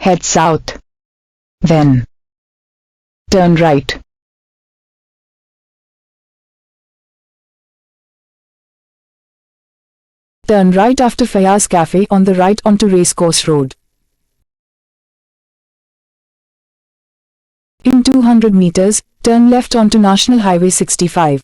Head south. Then turn right. Turn right after Fayaz Cafe on the right onto Racecourse Road. In 200 meters, turn left onto National Highway 65.